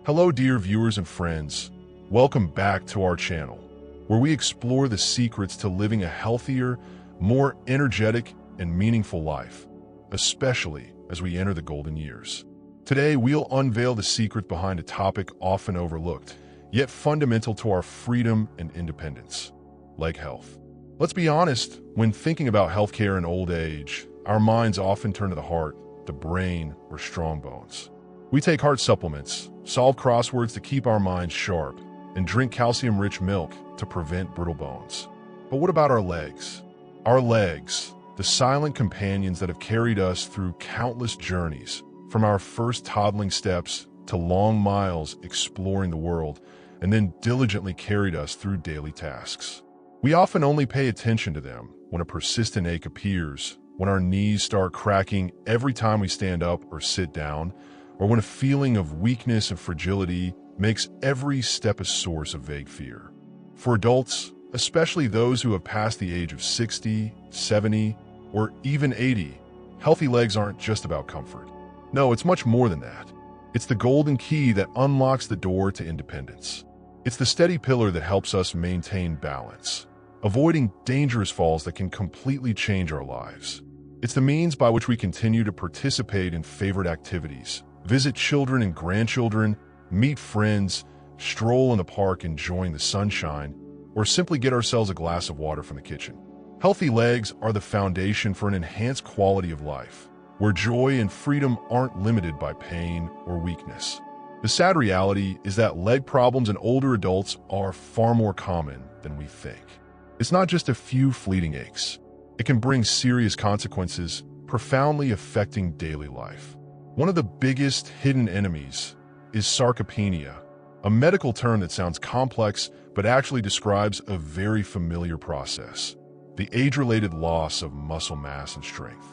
Hello dear viewers and friends, welcome back to our channel, where we explore the secrets to living a healthier, more energetic and meaningful life, especially as we enter the golden years. Today we'll unveil the secret behind a topic often overlooked, yet fundamental to our freedom and independence: leg health. Let's be honest, when thinking about healthcare in old age, our minds often turn to the heart, the brain, or strong bones. We take heart supplements, solve crosswords to keep our minds sharp, and drink calcium-rich milk to prevent brittle bones. But what about our legs? Our legs, the silent companions that have carried us through countless journeys, from our first toddling steps to long miles exploring the world, and then diligently carried us through daily tasks. We often only pay attention to them when a persistent ache appears, when our knees start cracking every time we stand up or sit down, or when a feeling of weakness and fragility makes every step a source of vague fear. For adults, especially those who have passed the age of 60, 70, or even 80, healthy legs aren't just about comfort. No, it's much more than that. It's the golden key that unlocks the door to independence. It's the steady pillar that helps us maintain balance, avoiding dangerous falls that can completely change our lives. It's the means by which we continue to participate in favorite activities, visit children and grandchildren, meet friends, stroll in the park enjoying the sunshine, or simply get ourselves a glass of water from the kitchen. Healthy legs are the foundation for an enhanced quality of life, where joy and freedom aren't limited by pain or weakness. The sad reality is that leg problems in older adults are far more common than we think. It's not just a few fleeting aches. It can bring serious consequences, profoundly affecting daily life. One of the biggest hidden enemies is sarcopenia, a medical term that sounds complex but actually describes a very familiar process: the age-related loss of muscle mass and strength.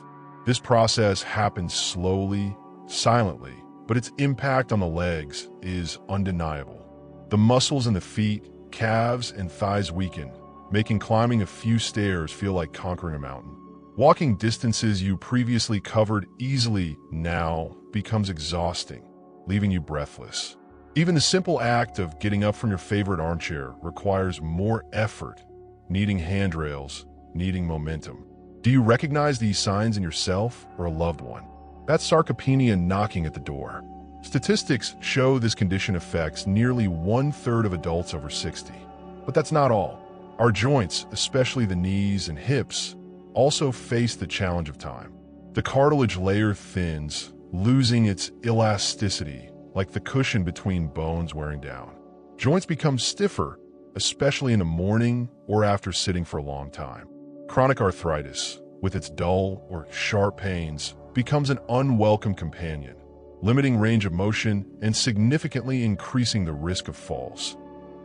This process happens slowly, silently, but its impact on the legs is undeniable. The muscles in the feet, calves, and thighs weaken, making climbing a few stairs feel like conquering a mountain. Walking distances you previously covered easily now becomes exhausting, leaving you breathless. Even the simple act of getting up from your favorite armchair requires more effort, needing handrails, needing momentum. Do you recognize these signs in yourself or a loved one? That's sarcopenia knocking at the door. Statistics show this condition affects nearly 1/3 of adults over 60. But that's not all. Our joints, especially the knees and hips, also face the challenge of time. The cartilage layer thins, losing its elasticity, like the cushion between bones wearing down. Joints become stiffer, especially in the morning or after sitting for a long time. Chronic arthritis, with its dull or sharp pains, becomes an unwelcome companion, limiting range of motion and significantly increasing the risk of falls.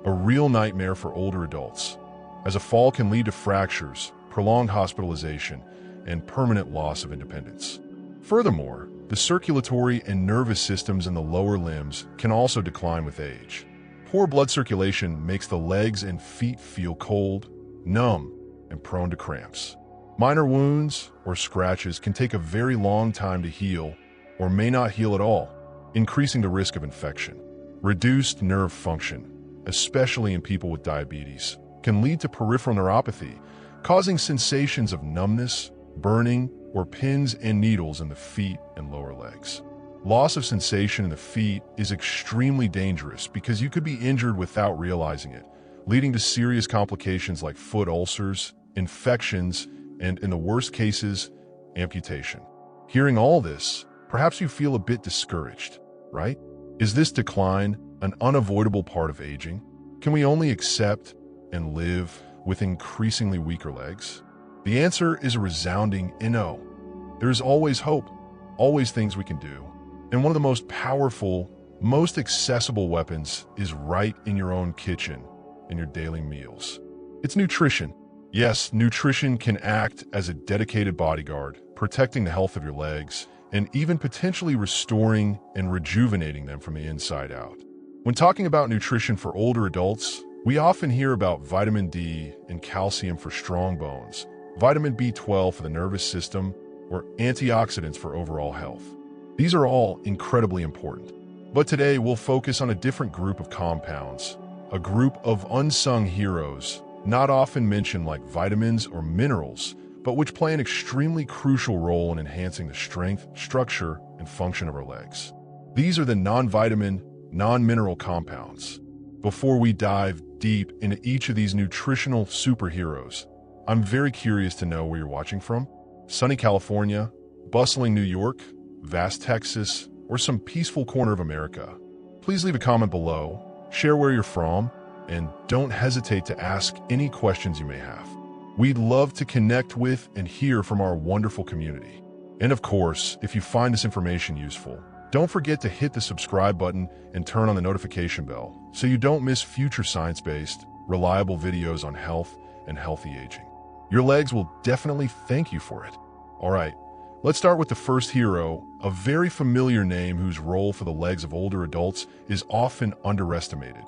A real nightmare for older adults, as a fall can lead to fractures, prolonged hospitalization, and permanent loss of independence. Furthermore, the circulatory and nervous systems in the lower limbs can also decline with age. Poor blood circulation makes the legs and feet feel cold, numb, and prone to cramps. Minor wounds or scratches can take a very long time to heal or may not heal at all, increasing the risk of infection. Reduced nerve function, especially in people with diabetes, can lead to peripheral neuropathy, causing sensations of numbness, burning, or pins and needles in the feet and lower legs. Loss of sensation in the feet is extremely dangerous because you could be injured without realizing it, leading to serious complications like foot ulcers, infections, and in the worst cases, amputation. Hearing all this, perhaps you feel a bit discouraged, right? Is this decline an unavoidable part of aging? Can we only accept and live with increasingly weaker legs? The answer is a resounding no. There is always hope, always things we can do. And one of the most powerful, most accessible weapons is right in your own kitchen, in your daily meals. It's nutrition. Yes, nutrition can act as a dedicated bodyguard, protecting the health of your legs, and even potentially restoring and rejuvenating them from the inside out. When talking about nutrition for older adults, we often hear about vitamin D and calcium for strong bones, vitamin B12 for the nervous system, or antioxidants for overall health. These are all incredibly important. But today we'll focus on a different group of compounds, a group of unsung heroes, not often mentioned like vitamins or minerals, but which play an extremely crucial role in enhancing the strength, structure, and function of our legs. These are the non-vitamin, non-mineral compounds. Before we dive deep into each of these nutritional superheroes, I'm very curious to know where you're watching from. Sunny California, bustling New York, vast Texas, or some peaceful corner of America. Please leave a comment below, share where you're from, and don't hesitate to ask any questions you may have. We'd love to connect with and hear from our wonderful community. And of course, if you find this information useful, don't forget to hit the subscribe button and turn on the notification bell so you don't miss future science-based, reliable videos on health and healthy aging. Your legs will definitely thank you for it. All right, let's start with the first hero, a very familiar name whose role for the legs of older adults is often underestimated: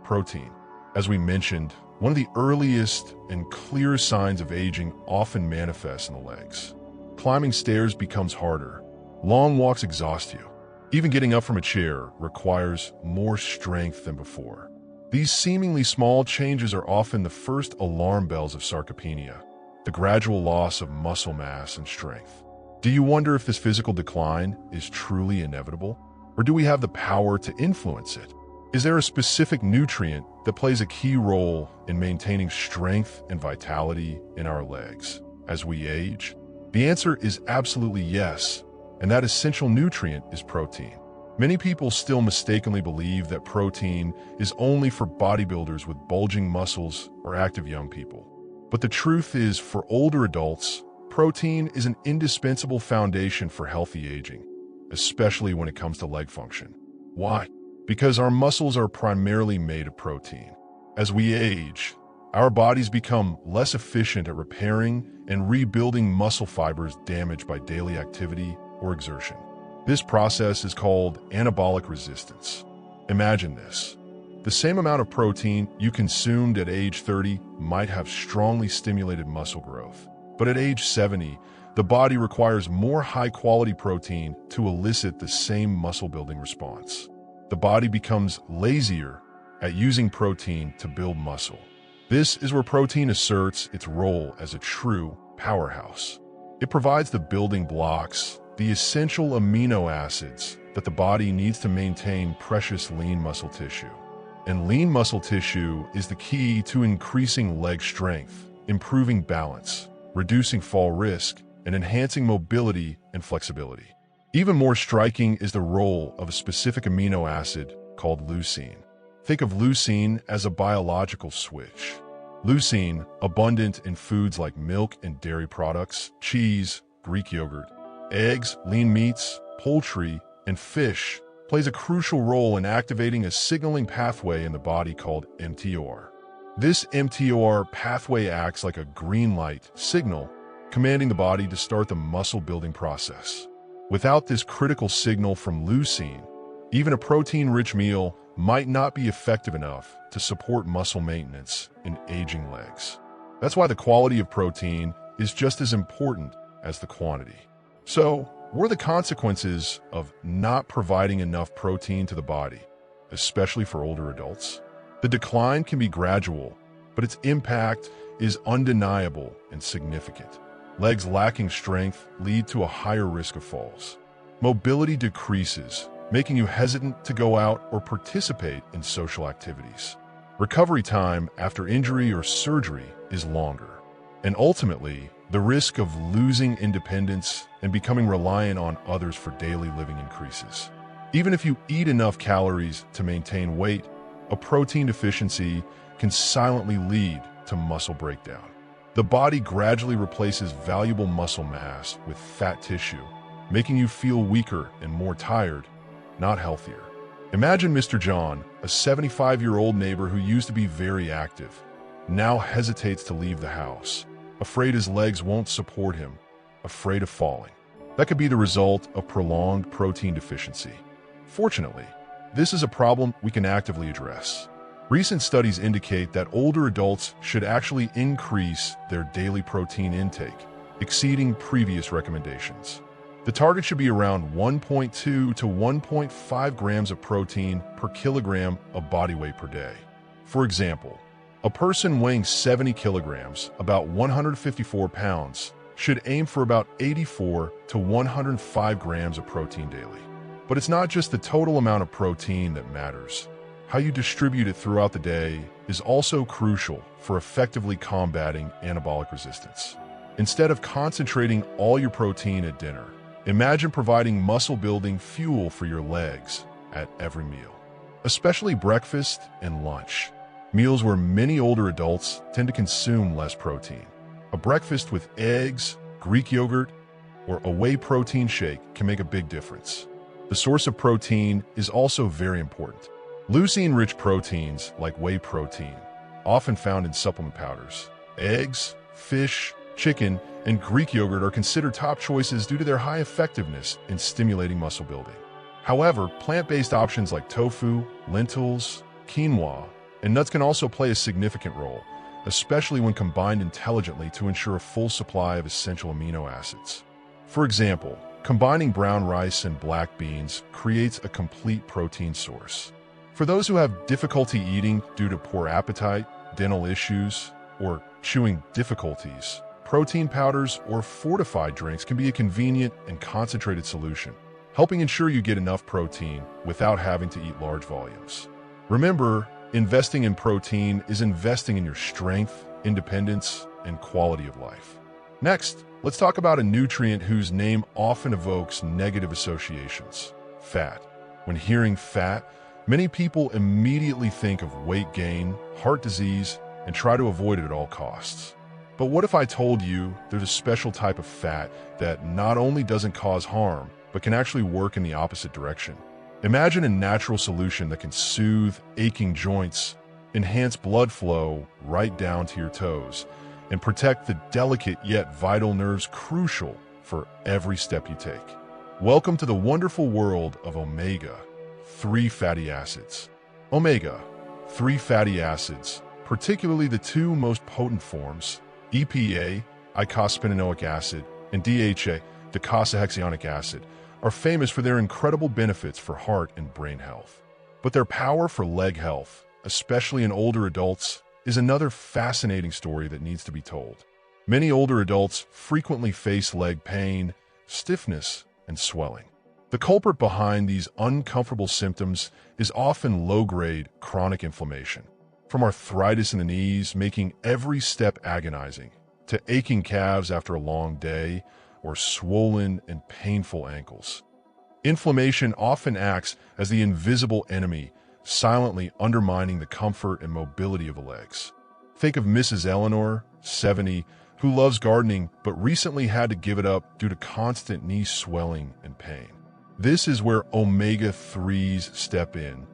protein. As we mentioned, one of the earliest and clearest signs of aging often manifests in the legs. Climbing stairs becomes harder. Long walks exhaust you. Even getting up from a chair requires more strength than before. These seemingly small changes are often the first alarm bells of sarcopenia, the gradual loss of muscle mass and strength. Do you wonder if this physical decline is truly inevitable? Or do we have the power to influence it? Is there a specific nutrient that plays a key role in maintaining strength and vitality in our legs as we age? The answer is absolutely yes, and that essential nutrient is protein. Many people still mistakenly believe that protein is only for bodybuilders with bulging muscles or active young people. But the truth is, for older adults, protein is an indispensable foundation for healthy aging, especially when it comes to leg function. Why? Because our muscles are primarily made of protein. As we age, our bodies become less efficient at repairing and rebuilding muscle fibers damaged by daily activity or exertion. This process is called anabolic resistance. Imagine this. The same amount of protein you consumed at age 30 might have strongly stimulated muscle growth. But at age 70, the body requires more high-quality protein to elicit the same muscle-building response. The body becomes lazier at using protein to build muscle. This is where protein asserts its role as a true powerhouse. It provides the building blocks, the essential amino acids that the body needs to maintain precious lean muscle tissue. And lean muscle tissue is the key to increasing leg strength, improving balance, reducing fall risk, and enhancing mobility and flexibility. Even more striking is the role of a specific amino acid called leucine. Think of leucine as a biological switch. Leucine, abundant in foods like milk and dairy products, cheese, Greek yogurt, eggs, lean meats, poultry, and fish, plays a crucial role in activating a signaling pathway in the body called mTOR. This mTOR pathway acts like a green light signal, commanding the body to start the muscle-building process. Without this critical signal from leucine, even a protein-rich meal might not be effective enough to support muscle maintenance in aging legs. That's why the quality of protein is just as important as the quantity. So, what are the consequences of not providing enough protein to the body, especially for older adults? The decline can be gradual, but its impact is undeniable and significant. Legs lacking strength lead to a higher risk of falls. Mobility decreases, making you hesitant to go out or participate in social activities. Recovery time after injury or surgery is longer. And ultimately, the risk of losing independence and becoming reliant on others for daily living increases. Even if you eat enough calories to maintain weight, a protein deficiency can silently lead to muscle breakdown. The body gradually replaces valuable muscle mass with fat tissue, making you feel weaker and more tired, not healthier. Imagine Mr. John, a 75-year-old neighbor who used to be very active, now hesitates to leave the house, afraid his legs won't support him, afraid of falling. That could be the result of prolonged protein deficiency. Fortunately, this is a problem we can actively address. Recent studies indicate that older adults should actually increase their daily protein intake, exceeding previous recommendations. The target should be around 1.2 to 1.5 grams of protein per kilogram of body weight per day. For example, a person weighing 70 kilograms, about 154 pounds, should aim for about 84 to 105 grams of protein daily. But it's not just the total amount of protein that matters. How you distribute it throughout the day is also crucial for effectively combating anabolic resistance. Instead of concentrating all your protein at dinner, imagine providing muscle-building fuel for your legs at every meal, especially breakfast and lunch, meals where many older adults tend to consume less protein. A breakfast with eggs, Greek yogurt, or a whey protein shake can make a big difference. The source of protein is also very important. Leucine-rich proteins like whey protein, often found in supplement powders, eggs, fish, chicken, and Greek yogurt are considered top choices due to their high effectiveness in stimulating muscle building. However, plant-based options like tofu, lentils, quinoa, and nuts can also play a significant role, especially when combined intelligently to ensure a full supply of essential amino acids. For example, combining brown rice and black beans creates a complete protein source. For those who have difficulty eating due to poor appetite, dental issues, or chewing difficulties, protein powders or fortified drinks can be a convenient and concentrated solution, helping ensure you get enough protein without having to eat large volumes. Remember, investing in protein is investing in your strength, independence, and quality of life. Next, let's talk about a nutrient whose name often evokes negative associations: fat. When hearing fat, many people immediately think of weight gain, heart disease, and try to avoid it at all costs. But what if I told you there's a special type of fat that not only doesn't cause harm, but can actually work in the opposite direction? Imagine a natural solution that can soothe aching joints, enhance blood flow right down to your toes, and protect the delicate yet vital nerves crucial for every step you take. Welcome to the wonderful world of omega-3 fatty acids. Omega-3 fatty acids, particularly the two most potent forms, EPA, eicosapentaenoic acid, and DHA, docosahexaenoic acid, are famous for their incredible benefits for heart and brain health. But their power for leg health, especially in older adults, is another fascinating story that needs to be told. Many older adults frequently face leg pain, stiffness, and swelling. The culprit behind these uncomfortable symptoms is often low-grade chronic inflammation, from arthritis in the knees making every step agonizing, to aching calves after a long day, or swollen and painful ankles. Inflammation often acts as the invisible enemy, silently undermining the comfort and mobility of the legs. Think of Mrs. Eleanor, 70, who loves gardening but recently had to give it up due to constant knee swelling and pain. This is where omega-3s step in,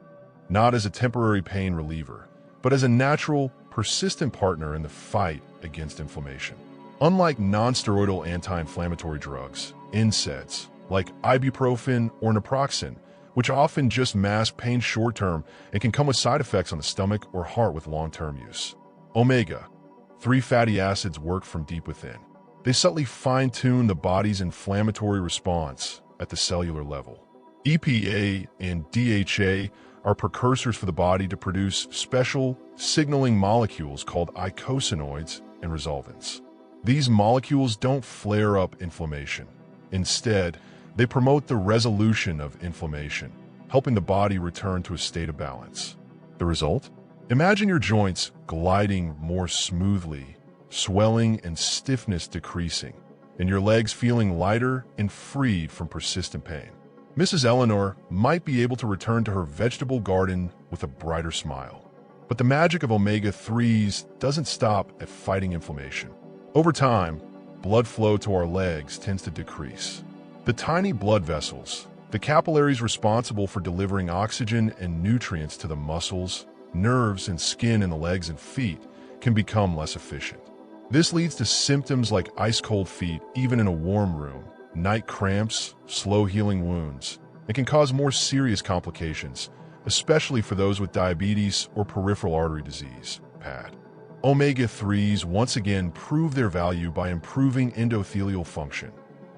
not as a temporary pain reliever, but as a natural, persistent partner in the fight against inflammation. Unlike non-steroidal anti-inflammatory drugs, NSAIDs, like ibuprofen or naproxen, which often just mask pain short-term and can come with side effects on the stomach or heart with long-term use, omega-3 fatty acids work from deep within. They subtly fine-tune the body's inflammatory response at the cellular level. EPA and DHA are precursors for the body to produce special signaling molecules called eicosanoids and resolvins. These molecules don't flare up inflammation. Instead, they promote the resolution of inflammation, helping the body return to a state of balance. The result? Imagine your joints gliding more smoothly, swelling and stiffness decreasing, and your legs feeling lighter and freed from persistent pain. Mrs. Eleanor might be able to return to her vegetable garden with a brighter smile. But the magic of omega-3s doesn't stop at fighting inflammation. Over time, blood flow to our legs tends to decrease. The tiny blood vessels, the capillaries responsible for delivering oxygen and nutrients to the muscles, nerves, and skin in the legs and feet, can become less efficient. This leads to symptoms like ice-cold feet even in a warm room, night cramps, slow-healing wounds, and can cause more serious complications, especially for those with diabetes or peripheral artery disease, PAD. Omega-3s once again prove their value by improving endothelial function,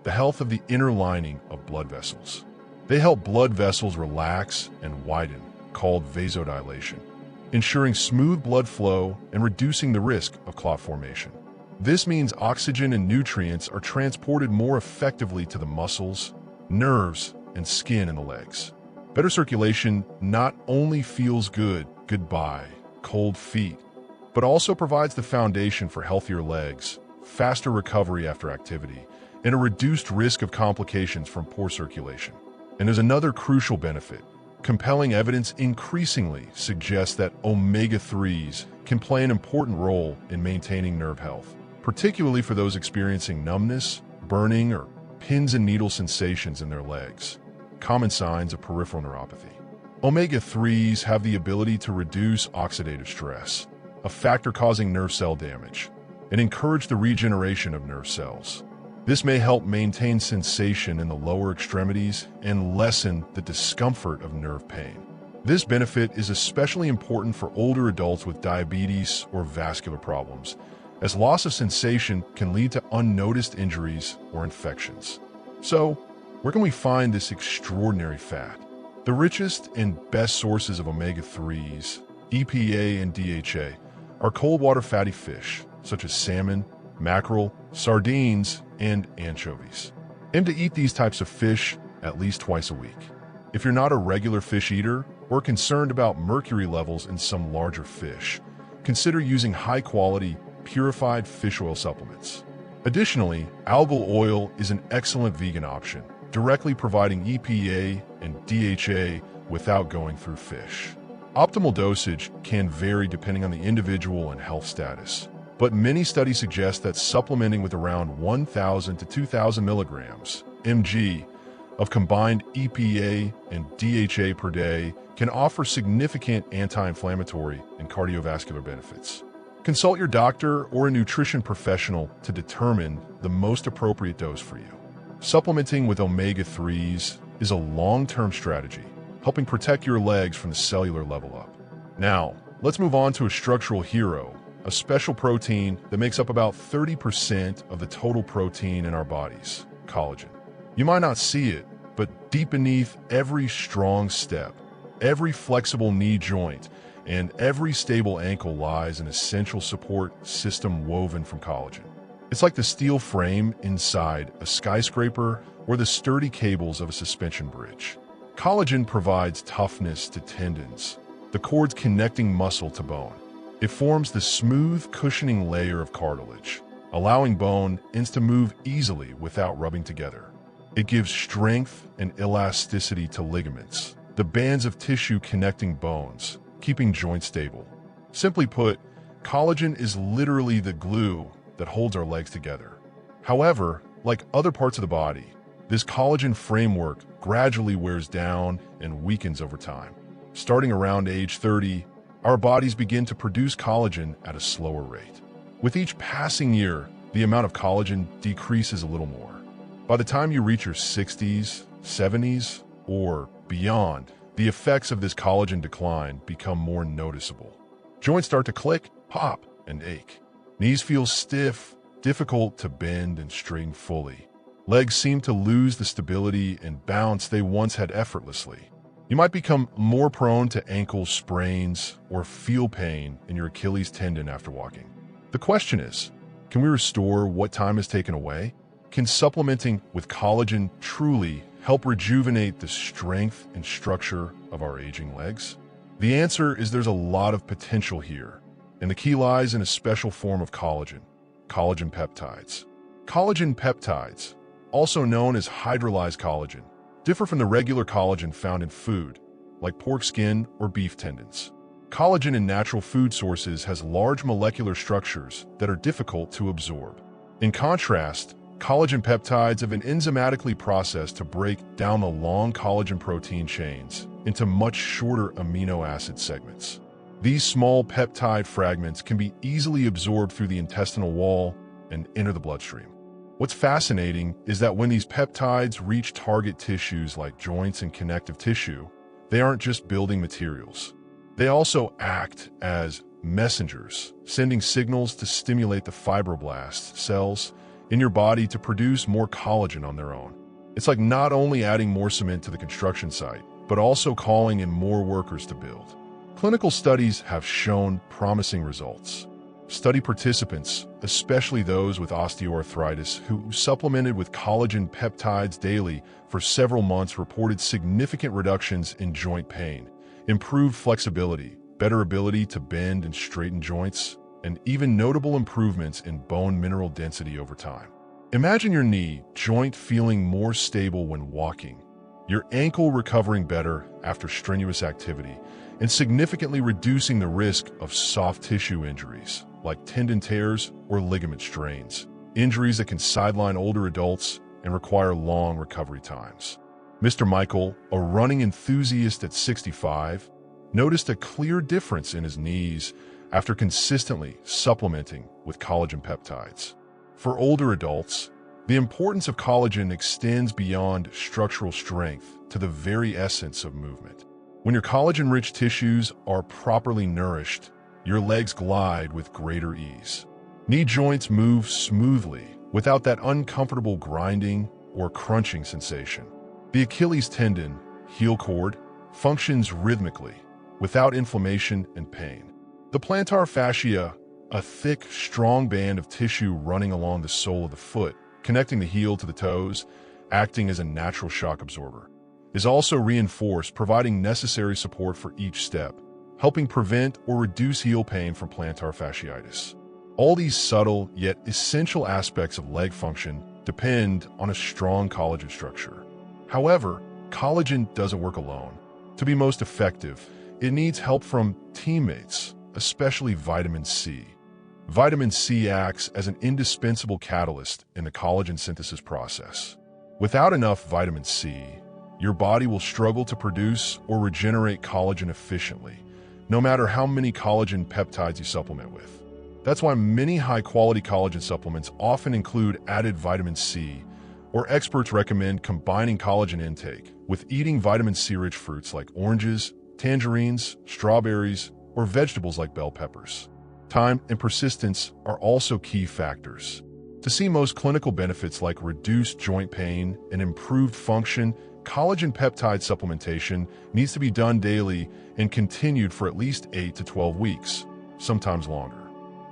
the health of the inner lining of blood vessels. They help blood vessels relax and widen, called vasodilation, ensuring smooth blood flow and reducing the risk of clot formation. This means oxygen and nutrients are transported more effectively to the muscles, nerves, and skin in the legs. Better circulation not only feels good, goodbye, cold feet, but also provides the foundation for healthier legs, faster recovery after activity, and a reduced risk of complications from poor circulation. And there's another crucial benefit. Compelling evidence increasingly suggests that omega-3s can play an important role in maintaining nerve health, particularly for those experiencing numbness, burning, or pins and needle sensations in their legs, common signs of peripheral neuropathy. Omega-3s have the ability to reduce oxidative stress, a factor causing nerve cell damage, and encourage the regeneration of nerve cells. This may help maintain sensation in the lower extremities and lessen the discomfort of nerve pain. This benefit is especially important for older adults with diabetes or vascular problems, as loss of sensation can lead to unnoticed injuries or infections. So, where can we find this extraordinary fat? The richest and best sources of omega-3s, EPA and DHA, are cold water fatty fish, such as salmon, mackerel, sardines, and anchovies. Aim to eat these types of fish at least twice a week. If you're not a regular fish eater or concerned about mercury levels in some larger fish, consider using high-quality, purified fish oil supplements. Additionally, algal oil is an excellent vegan option, directly providing EPA and DHA without going through fish. Optimal dosage can vary depending on the individual and health status, but many studies suggest that supplementing with around 1,000 to 2,000 milligrams mg of combined EPA and DHA per day can offer significant anti-inflammatory and cardiovascular benefits. Consult your doctor or a nutrition professional to determine the most appropriate dose for you. Supplementing with omega-3s is a long-term strategy, helping protect your legs from the cellular level up. Now, let's move on to a structural hero, a special protein that makes up about 30% of the total protein in our bodies, collagen. You might not see it, but deep beneath every strong step, every flexible knee joint, and every stable ankle lies an essential support system woven from collagen. It's like the steel frame inside a skyscraper or the sturdy cables of a suspension bridge. Collagen provides toughness to tendons, the cords connecting muscle to bone. It forms the smooth, cushioning layer of cartilage, allowing bone ends to move easily without rubbing together. It gives strength and elasticity to ligaments, the bands of tissue connecting bones, keeping joints stable. Simply put, collagen is literally the glue that holds our legs together. However, like other parts of the body, this collagen framework gradually wears down and weakens over time. Starting around age 30, our bodies begin to produce collagen at a slower rate. With each passing year, the amount of collagen decreases a little more. By the time you reach your 60s, 70s, or beyond, the effects of this collagen decline become more noticeable. Joints start to click, pop, and ache. Knees feel stiff, difficult to bend and straighten fully. Legs seem to lose the stability and bounce they once had effortlessly. You might become more prone to ankle sprains or feel pain in your Achilles tendon after walking. The question is, can we restore what time is taken away? Can supplementing with collagen truly help rejuvenate the strength and structure of our aging legs? The answer is there's a lot of potential here, and the key lies in a special form of collagen peptides. Collagen peptides, also known as hydrolyzed collagen, differ from the regular collagen found in food, like pork skin or beef tendons. Collagen in natural food sources has large molecular structures that are difficult to absorb. In contrast, collagen peptides have been enzymatically processed to break down the long collagen protein chains into much shorter amino acid segments. These small peptide fragments can be easily absorbed through the intestinal wall and enter the bloodstream. What's fascinating is that when these peptides reach target tissues like joints and connective tissue, they aren't just building materials. They also act as messengers, sending signals to stimulate the fibroblast cells in your body to produce more collagen on their own. It's like not only adding more cement to the construction site, but also calling in more workers to build. Clinical studies have shown promising results. Study participants, especially those with osteoarthritis who supplemented with collagen peptides daily for several months, reported significant reductions in joint pain, improved flexibility, better ability to bend and straighten joints, and even notable improvements in bone mineral density over time. Imagine your knee joint feeling more stable when walking, your ankle recovering better after strenuous activity, and significantly reducing the risk of soft tissue injuries like tendon tears or ligament strains, injuries that can sideline older adults and require long recovery times. Mr. Michael, a running enthusiast at 65, noticed a clear difference in his knees after consistently supplementing with collagen peptides. For older adults, the importance of collagen extends beyond structural strength to the very essence of movement. When your collagen-rich tissues are properly nourished, your legs glide with greater ease. Knee joints move smoothly without that uncomfortable grinding or crunching sensation. The Achilles tendon, heel cord, functions rhythmically without inflammation and pain. The plantar fascia, a thick, strong band of tissue running along the sole of the foot, connecting the heel to the toes, acting as a natural shock absorber, is also reinforced, providing necessary support for each step, helping prevent or reduce heel pain from plantar fasciitis. All these subtle yet essential aspects of leg function depend on a strong collagen structure. However, collagen doesn't work alone. To be most effective, it needs help from teammates, especially vitamin C. Vitamin C acts as an indispensable catalyst in the collagen synthesis process. Without enough vitamin C, your body will struggle to produce or regenerate collagen efficiently, no matter how many collagen peptides you supplement with. That's why many high-quality collagen supplements often include added vitamin C, or experts recommend combining collagen intake with eating vitamin C-rich fruits like oranges, tangerines, strawberries, or vegetables like bell peppers. Time and persistence are also key factors. To see most clinical benefits like reduced joint pain and improved function, collagen peptide supplementation needs to be done daily and continued for at least 8 to 12 weeks, sometimes longer.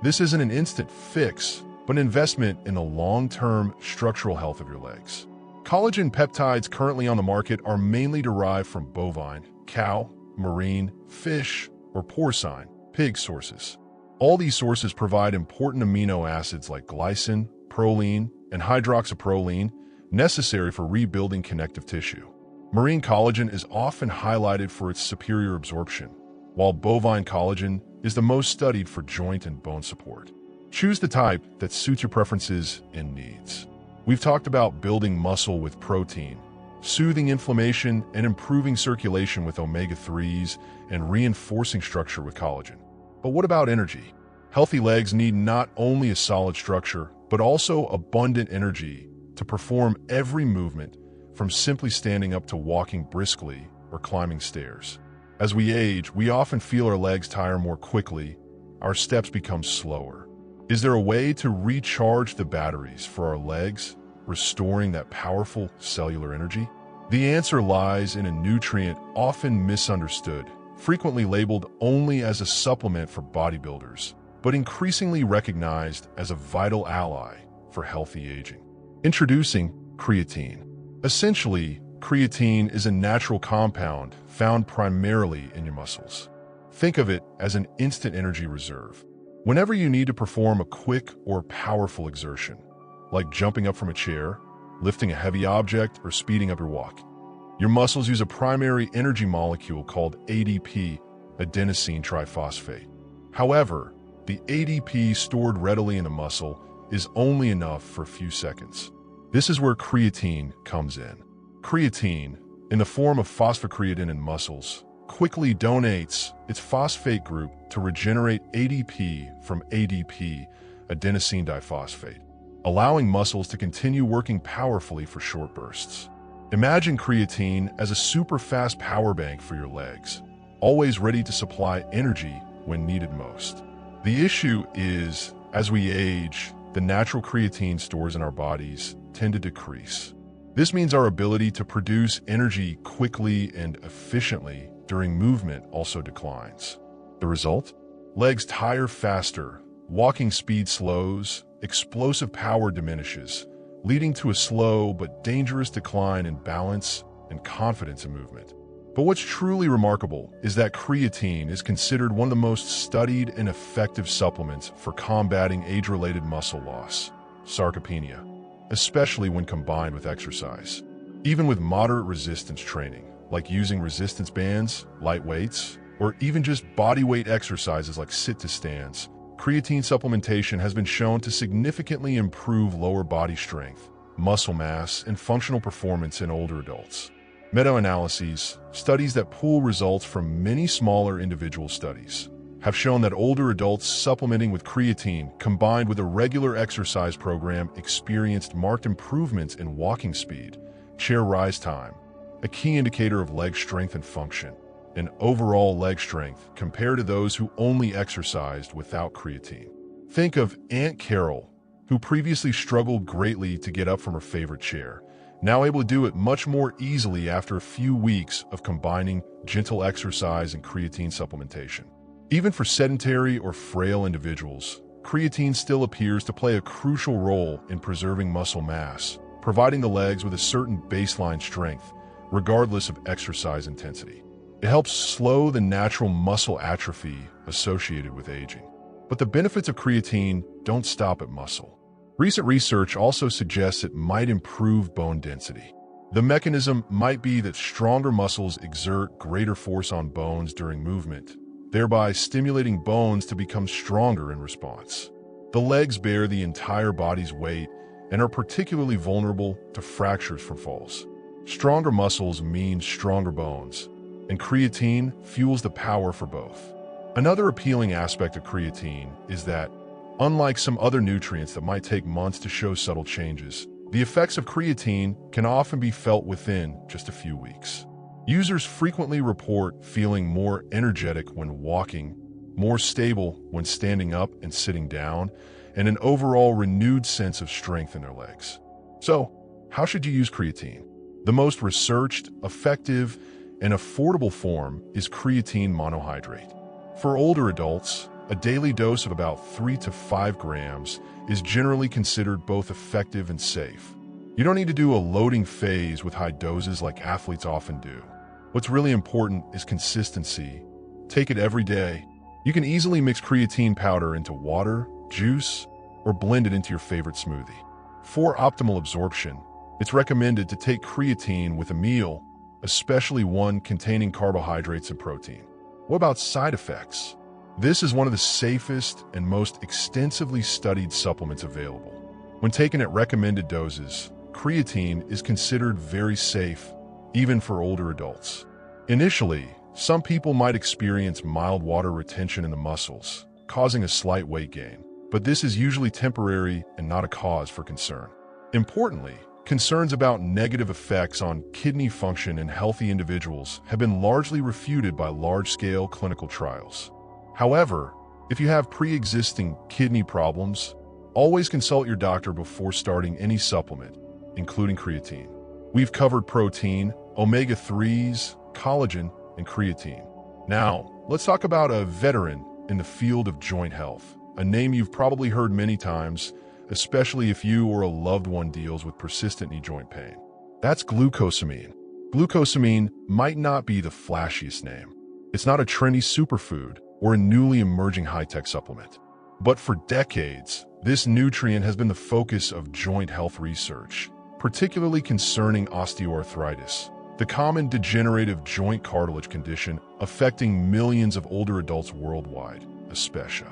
This isn't an instant fix, but an investment in the long-term structural health of your legs. Collagen peptides currently on the market are mainly derived from bovine, cow, marine, fish, or porcine, pig sources. All these sources provide important amino acids like glycine, proline, and hydroxyproline necessary for rebuilding connective tissue. Marine collagen is often highlighted for its superior absorption, while bovine collagen is the most studied for joint and bone support. Choose the type that suits your preferences and needs. We've talked about building muscle with protein, soothing inflammation and improving circulation with omega-3s, and reinforcing structure with collagen. But what about energy? Healthy legs need not only a solid structure, but also abundant energy to perform every movement, from simply standing up to walking briskly or climbing stairs. As we age, we often feel our legs tire more quickly, our steps become slower. Is there a way to recharge the batteries for our legs, restoring that powerful cellular energy? The answer lies in a nutrient often misunderstood, frequently labeled only as a supplement for bodybuilders, but increasingly recognized as a vital ally for healthy aging. Introducing creatine. Essentially, creatine is a natural compound found primarily in your muscles. Think of it as an instant energy reserve. Whenever you need to perform a quick or powerful exertion, like jumping up from a chair, lifting a heavy object, or speeding up your walk, your muscles use a primary energy molecule called ADP, adenosine triphosphate. However, the ADP stored readily in the muscle is only enough for a few seconds. This is where creatine comes in. Creatine, in the form of phosphocreatine in muscles, quickly donates its phosphate group to regenerate ADP from ADP, adenosine diphosphate, allowing muscles to continue working powerfully for short bursts. Imagine creatine as a super-fast power bank for your legs, always ready to supply energy when needed most. The issue is, as we age, the natural creatine stores in our bodies tend to decrease. This means our ability to produce energy quickly and efficiently during movement also declines. The result? Legs tire faster, walking speed slows, explosive power diminishes, leading to a slow but dangerous decline in balance and confidence in movement. But what's truly remarkable is that creatine is considered one of the most studied and effective supplements for combating age-related muscle loss, sarcopenia, especially when combined with exercise. Even with moderate resistance training, like using resistance bands, light weights, or even just bodyweight exercises like sit-to-stands, creatine supplementation has been shown to significantly improve lower body strength, muscle mass, and functional performance in older adults. Meta-analyses, studies that pool results from many smaller individual studies, have shown that older adults supplementing with creatine combined with a regular exercise program experienced marked improvements in walking speed, chair rise time, a key indicator of leg strength and function, and overall leg strength compared to those who only exercised without creatine. Think of Aunt Carol, who previously struggled greatly to get up from her favorite chair, now able to do it much more easily after a few weeks of combining gentle exercise and creatine supplementation. Even for sedentary or frail individuals, creatine still appears to play a crucial role in preserving muscle mass, providing the legs with a certain baseline strength, regardless of exercise intensity. It helps slow the natural muscle atrophy associated with aging. But the benefits of creatine don't stop at muscle. Recent research also suggests it might improve bone density. The mechanism might be that stronger muscles exert greater force on bones during movement, thereby stimulating bones to become stronger in response. The legs bear the entire body's weight and are particularly vulnerable to fractures from falls. Stronger muscles mean stronger bones, and creatine fuels the power for both. Another appealing aspect of creatine is that, unlike some other nutrients that might take months to show subtle changes, the effects of creatine can often be felt within just a few weeks. Users frequently report feeling more energetic when walking, more stable when standing up and sitting down, and an overall renewed sense of strength in their legs. So, how should you use creatine? The most researched, effective, and affordable form is creatine monohydrate. For older adults, a daily dose of about 3 to 5 grams is generally considered both effective and safe. You don't need to do a loading phase with high doses like athletes often do. What's really important is consistency. Take it every day. You can easily mix creatine powder into water, juice, or blend it into your favorite smoothie. For optimal absorption, it's recommended to take creatine with a meal, especially one containing carbohydrates and protein. What about side effects? This is one of the safest and most extensively studied supplements available. When taken at recommended doses, creatine is considered very safe, even for older adults. Initially, some people might experience mild water retention in the muscles, causing a slight weight gain, but this is usually temporary and not a cause for concern. Importantly, concerns about negative effects on kidney function in healthy individuals have been largely refuted by large-scale clinical trials. However, if you have pre-existing kidney problems, always consult your doctor before starting any supplement, including creatine. We've covered protein, omega-3s, collagen, and creatine. Now, let's talk about a veteran in the field of joint health, a name you've probably heard many times, especially if you or a loved one deals with persistent knee joint pain. That's glucosamine. Glucosamine might not be the flashiest name. It's not a trendy superfood or a newly emerging high-tech supplement. But for decades, this nutrient has been the focus of joint health research, particularly concerning osteoarthritis, the common degenerative joint cartilage condition affecting millions of older adults worldwide, especially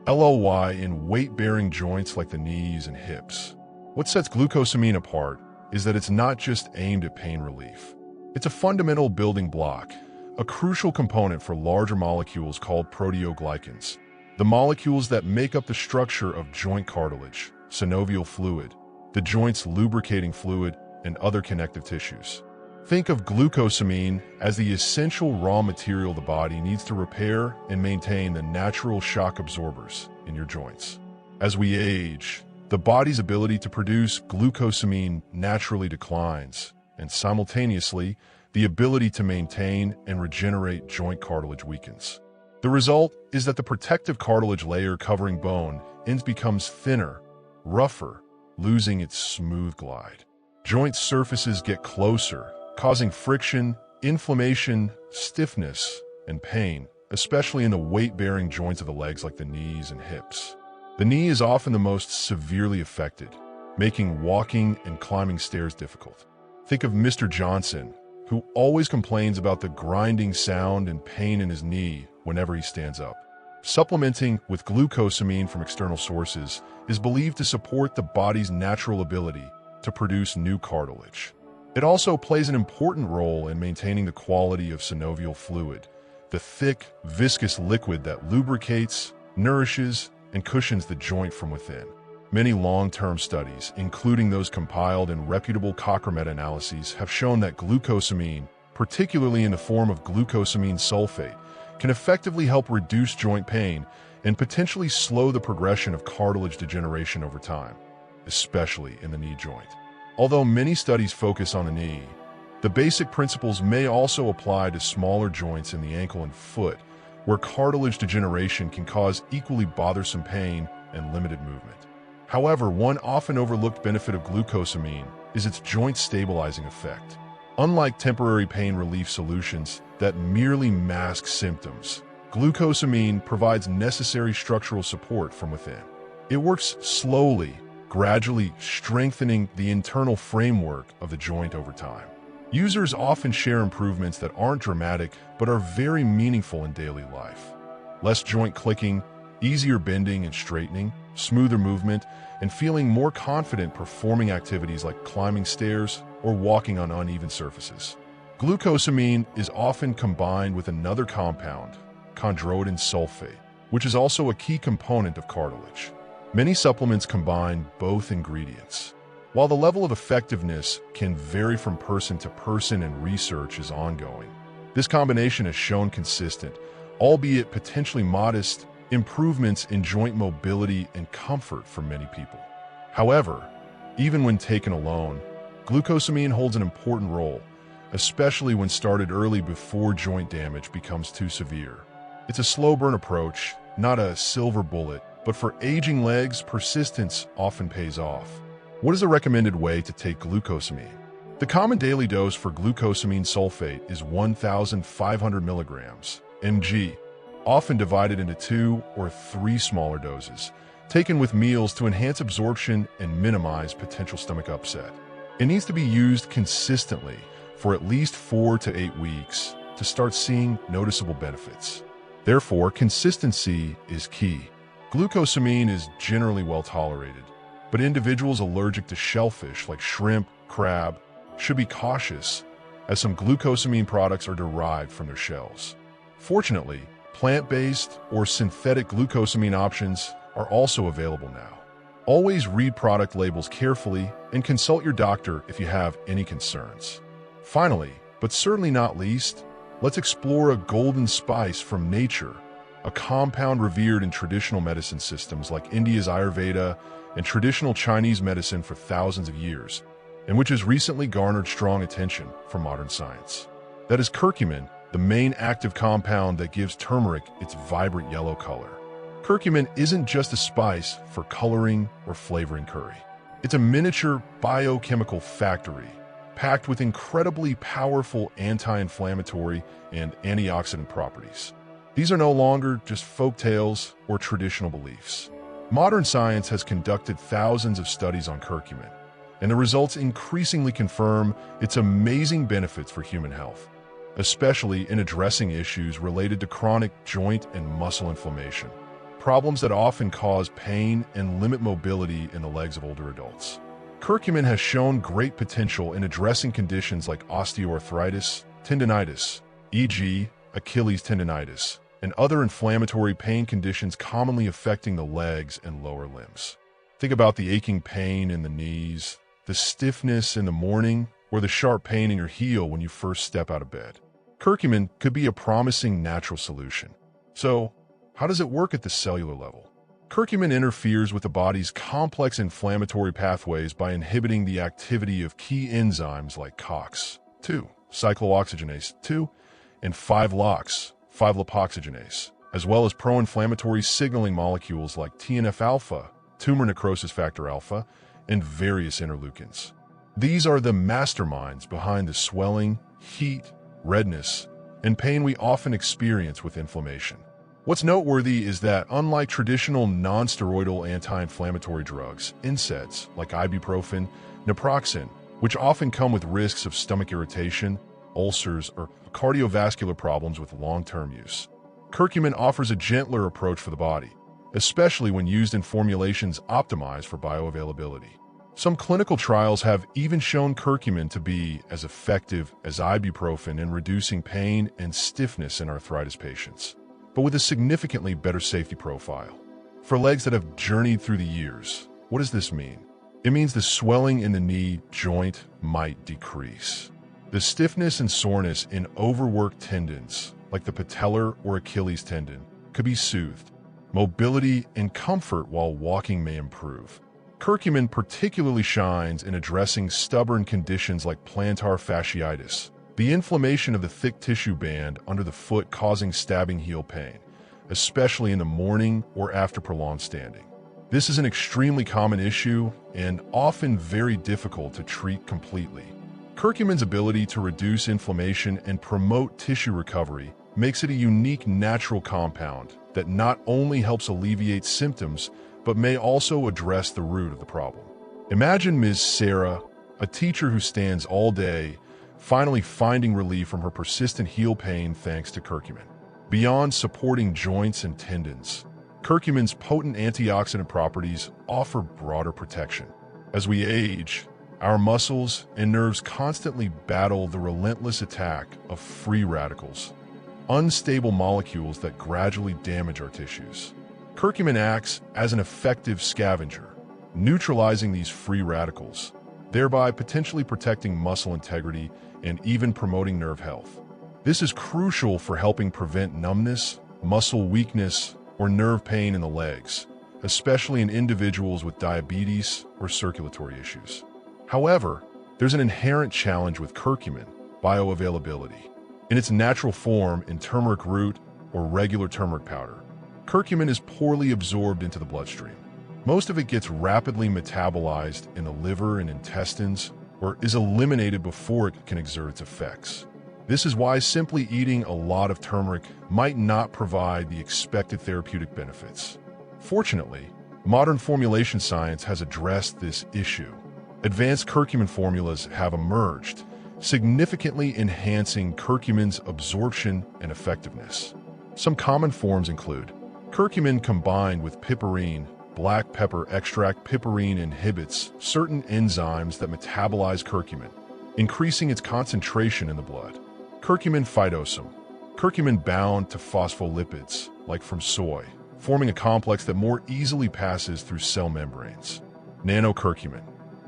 in weight-bearing joints like the knees and hips. What sets glucosamine apart is that it's not just aimed at pain relief. It's a fundamental building block, a crucial component for larger molecules called proteoglycans, the molecules that make up the structure of joint cartilage, synovial fluid, the joint's lubricating fluid, and other connective tissues. Think of glucosamine as the essential raw material the body needs to repair and maintain the natural shock absorbers in your joints. As we age, the body's ability to produce glucosamine naturally declines, and simultaneously, the ability to maintain and regenerate joint cartilage weakens. The result is that the protective cartilage layer covering bone becomes thinner, rougher, losing its smooth glide. Joint surfaces get closer, causing friction, inflammation, stiffness, and pain, especially in the weight-bearing joints of the legs like the knees and hips. The knee is often the most severely affected, making walking and climbing stairs difficult. Think of Mr. Johnson, who always complains about the grinding sound and pain in his knee whenever he stands up. Supplementing with glucosamine from external sources is believed to support the body's natural ability to produce new cartilage. It also plays an important role in maintaining the quality of synovial fluid, the thick, viscous liquid that lubricates, nourishes, and cushions the joint from within. Many long-term studies, including those compiled in reputable Cochrane meta-analyses, have shown that glucosamine, particularly in the form of glucosamine sulfate, can effectively help reduce joint pain and potentially slow the progression of cartilage degeneration over time, especially in the knee joint. Although many studies focus on the knee, the basic principles may also apply to smaller joints in the ankle and foot, where cartilage degeneration can cause equally bothersome pain and limited movement. However, one often overlooked benefit of glucosamine is its joint stabilizing effect. Unlike temporary pain relief solutions that merely mask symptoms, glucosamine provides necessary structural support from within. It works slowly, gradually strengthening the internal framework of the joint over time. Users often share improvements that aren't dramatic but are very meaningful in daily life. Less joint clicking, easier bending and straightening, smoother movement, and feeling more confident performing activities like climbing stairs or walking on uneven surfaces. Glucosamine is often combined with another compound, chondroitin sulfate, which is also a key component of cartilage. Many supplements combine both ingredients. While the level of effectiveness can vary from person to person and research is ongoing, this combination has shown consistent, albeit potentially modest, improvements in joint mobility and comfort for many people. However, even when taken alone, glucosamine holds an important role, especially when started early before joint damage becomes too severe. It's a slow-burn approach, not a silver bullet, but for aging legs, persistence often pays off. What is a recommended way to take glucosamine? The common daily dose for glucosamine sulfate is 1,500 milligrams, mg, often divided into 2 or 3 smaller doses, taken with meals to enhance absorption and minimize potential stomach upset. It needs to be used consistently for at least 4 to 8 weeks to start seeing noticeable benefits. Therefore, consistency is key. Glucosamine is generally well tolerated, but individuals allergic to shellfish like shrimp, crab, should be cautious, as some glucosamine products are derived from their shells. Fortunately, plant-based or synthetic glucosamine options are also available now. Always read product labels carefully and consult your doctor if you have any concerns. Finally, but certainly not least, let's explore a golden spice from nature, a compound revered in traditional medicine systems like India's Ayurveda and traditional Chinese medicine for thousands of years, and which has recently garnered strong attention from modern science. That is curcumin, the main active compound that gives turmeric its vibrant yellow color. Curcumin isn't just a spice for coloring or flavoring curry. It's a miniature biochemical factory, packed with incredibly powerful anti-inflammatory and antioxidant properties. These are no longer just folk tales or traditional beliefs. Modern science has conducted thousands of studies on curcumin, and the results increasingly confirm its amazing benefits for human health, especially in addressing issues related to chronic joint and muscle inflammation, problems that often cause pain and limit mobility in the legs of older adults. Curcumin has shown great potential in addressing conditions like osteoarthritis, tendinitis, e.g., Achilles tendinitis, and other inflammatory pain conditions commonly affecting the legs and lower limbs. Think about the aching pain in the knees, the stiffness in the morning, or the sharp pain in your heel when you first step out of bed. Curcumin could be a promising natural solution. So, how does it work at the cellular level? Curcumin interferes with the body's complex inflammatory pathways by inhibiting the activity of key enzymes like COX-2, cyclooxygenase 2, and 5-LOX, 5-lipoxygenase, as well as pro-inflammatory signaling molecules like TNF-alpha, tumor necrosis factor alpha, and various interleukins. These are the masterminds behind the swelling, heat, redness, and pain we often experience with inflammation. What's noteworthy is that unlike traditional non-steroidal anti-inflammatory drugs, NSAIDs like ibuprofen, naproxen, which often come with risks of stomach irritation, ulcers, or cardiovascular problems with long-term use, curcumin offers a gentler approach for the body, especially when used in formulations optimized for bioavailability. Some clinical trials have even shown curcumin to be as effective as ibuprofen in reducing pain and stiffness in arthritis patients, but with a significantly better safety profile. For legs that have journeyed through the years, what does this mean? It means the swelling in the knee joint might decrease. The stiffness and soreness in overworked tendons, like the patellar or Achilles tendon, could be soothed. Mobility and comfort while walking may improve. Curcumin particularly shines in addressing stubborn conditions like plantar fasciitis, the inflammation of the thick tissue band under the foot causing stabbing heel pain, especially in the morning or after prolonged standing. This is an extremely common issue and often very difficult to treat completely. Curcumin's ability to reduce inflammation and promote tissue recovery makes it a unique natural compound that not only helps alleviate symptoms, but may also address the root of the problem. Imagine Ms. Sarah, a teacher who stands all day, finally finding relief from her persistent heel pain thanks to curcumin. Beyond supporting joints and tendons, curcumin's potent antioxidant properties offer broader protection. As we age, our muscles and nerves constantly battle the relentless attack of free radicals, unstable molecules that gradually damage our tissues. Curcumin acts as an effective scavenger, neutralizing these free radicals, thereby potentially protecting muscle integrity and even promoting nerve health. This is crucial for helping prevent numbness, muscle weakness, or nerve pain in the legs, especially in individuals with diabetes or circulatory issues. However, there's an inherent challenge with curcumin: bioavailability. In its natural form in turmeric root or regular turmeric powder, curcumin is poorly absorbed into the bloodstream. Most of it gets rapidly metabolized in the liver and intestines, or is eliminated before it can exert its effects. This is why simply eating a lot of turmeric might not provide the expected therapeutic benefits. Fortunately, modern formulation science has addressed this issue. Advanced curcumin formulas have emerged, significantly enhancing curcumin's absorption and effectiveness. Some common forms include curcumin combined with piperine, black pepper extract. Piperine inhibits certain enzymes that metabolize curcumin, increasing its concentration in the blood. Curcumin phytosome, curcumin bound to phospholipids, like from soy, forming a complex that more easily passes through cell membranes. Nanocurcumin,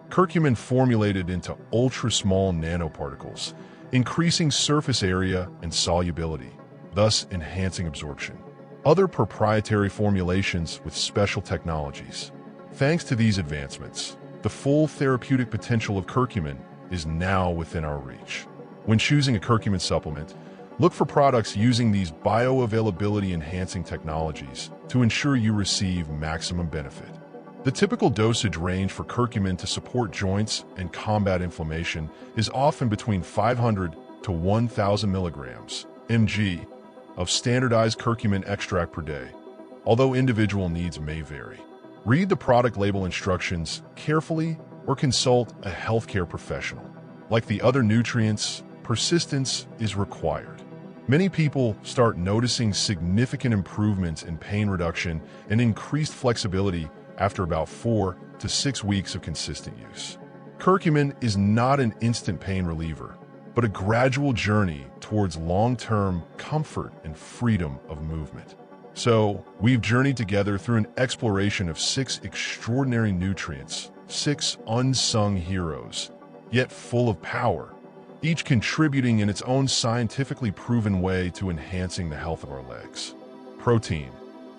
curcumin formulated into ultra-small nanoparticles, increasing surface area and solubility, thus enhancing absorption. Other proprietary formulations with special technologies. Thanks to these advancements, the full therapeutic potential of curcumin is now within our reach. When choosing a curcumin supplement, look for products using these bioavailability-enhancing technologies to ensure you receive maximum benefit. The typical dosage range for curcumin to support joints and combat inflammation is often between 500 to 1,000 milligrams mg of standardized curcumin extract per day, although individual needs may vary. Read the product label instructions carefully or consult a healthcare professional. Like the other nutrients, persistence is required. Many people start noticing significant improvements in pain reduction and increased flexibility after about 4 to 6 weeks of consistent use. Curcumin is not an instant pain reliever, but a gradual journey towards long-term comfort and freedom of movement. So, we've journeyed together through an exploration of 6 extraordinary nutrients, 6 unsung heroes, yet full of power, each contributing in its own scientifically proven way to enhancing the health of our legs. Protein,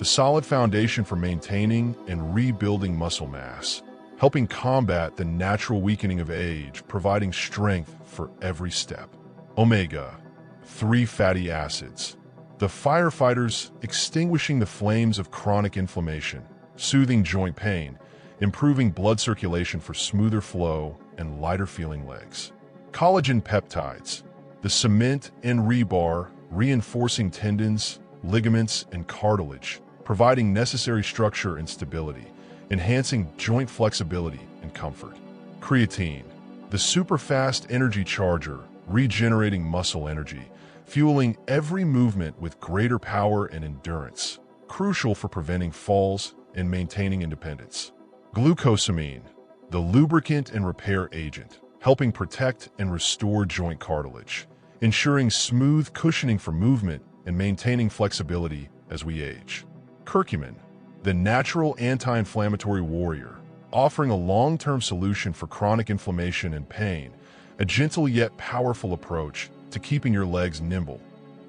the solid foundation for maintaining and rebuilding muscle mass, helping combat the natural weakening of age, providing strength for every step. Omega-3 fatty acids, the firefighters extinguishing the flames of chronic inflammation, soothing joint pain, improving blood circulation for smoother flow and lighter-feeling legs. Collagen peptides, the cement and rebar reinforcing tendons, ligaments, and cartilage, providing necessary structure and stability, enhancing joint flexibility and comfort. Creatine, the super-fast energy charger, regenerating muscle energy, fueling every movement with greater power and endurance, crucial for preventing falls and maintaining independence. Glucosamine, the lubricant and repair agent, helping protect and restore joint cartilage, ensuring smooth cushioning for movement and maintaining flexibility as we age. Curcumin, the natural anti-inflammatory warrior, offering a long-term solution for chronic inflammation and pain, a gentle yet powerful approach to keeping your legs nimble,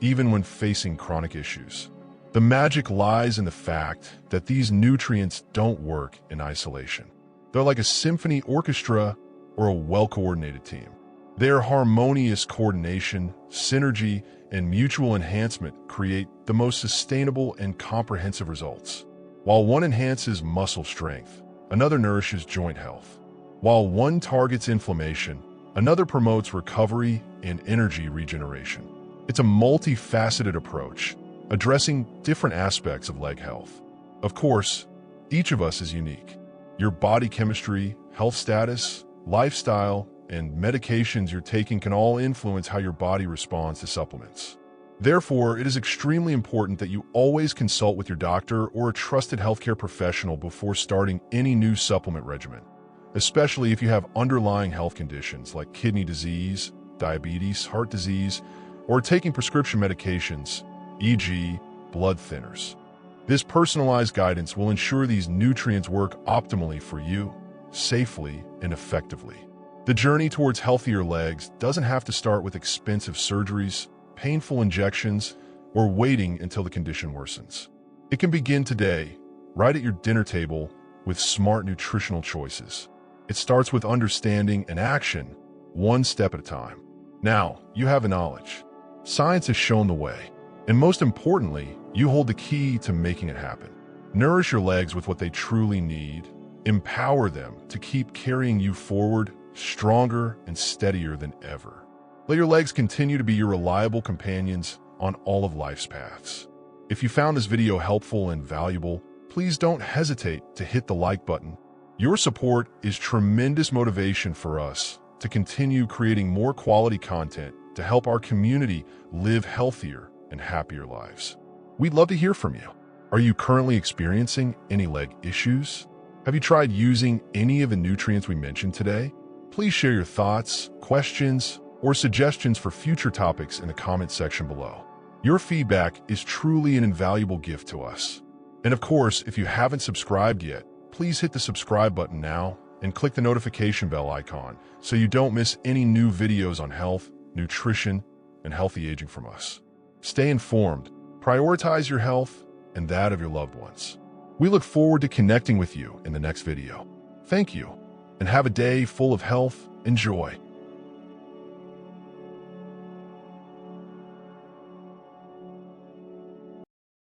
even when facing chronic issues. The magic lies in the fact that these nutrients don't work in isolation. They're like a symphony orchestra or a well-coordinated team. Their harmonious coordination, synergy, and mutual enhancement create the most sustainable and comprehensive results. While one enhances muscle strength, another nourishes joint health. While one targets inflammation, another promotes recovery and energy regeneration. It's a multifaceted approach, addressing different aspects of leg health. Of course, each of us is unique. Your body chemistry, health status, lifestyle, and medications you're taking can all influence how your body responds to supplements. Therefore, it is extremely important that you always consult with your doctor or a trusted healthcare professional before starting any new supplement regimen, especially if you have underlying health conditions like kidney disease, diabetes, heart disease, or taking prescription medications, e.g., blood thinners. This personalized guidance will ensure these nutrients work optimally for you, safely and effectively. The journey towards healthier legs doesn't have to start with expensive surgeries, painful injections, or waiting until the condition worsens. It can begin today, right at your dinner table, with smart nutritional choices. It starts with understanding and action, one step at a time. Now, you have the knowledge. Science has shown the way. And most importantly, you hold the key to making it happen. Nourish your legs with what they truly need. Empower them to keep carrying you forward, stronger and steadier than ever. Let your legs continue to be your reliable companions on all of life's paths. If you found this video helpful and valuable, please don't hesitate to hit the like button. Your support is tremendous motivation for us to continue creating more quality content to help our community live healthier and happier lives. We'd love to hear from you. Are you currently experiencing any leg issues? Have you tried using any of the nutrients we mentioned today? Please share your thoughts, questions, or suggestions for future topics in the comment section below. Your feedback is truly an invaluable gift to us. And of course, if you haven't subscribed yet, please hit the subscribe button now and click the notification bell icon so you don't miss any new videos on health, nutrition, and healthy aging from us. Stay informed, prioritize your health and that of your loved ones. We look forward to connecting with you in the next video. Thank you, and have a day full of health and joy.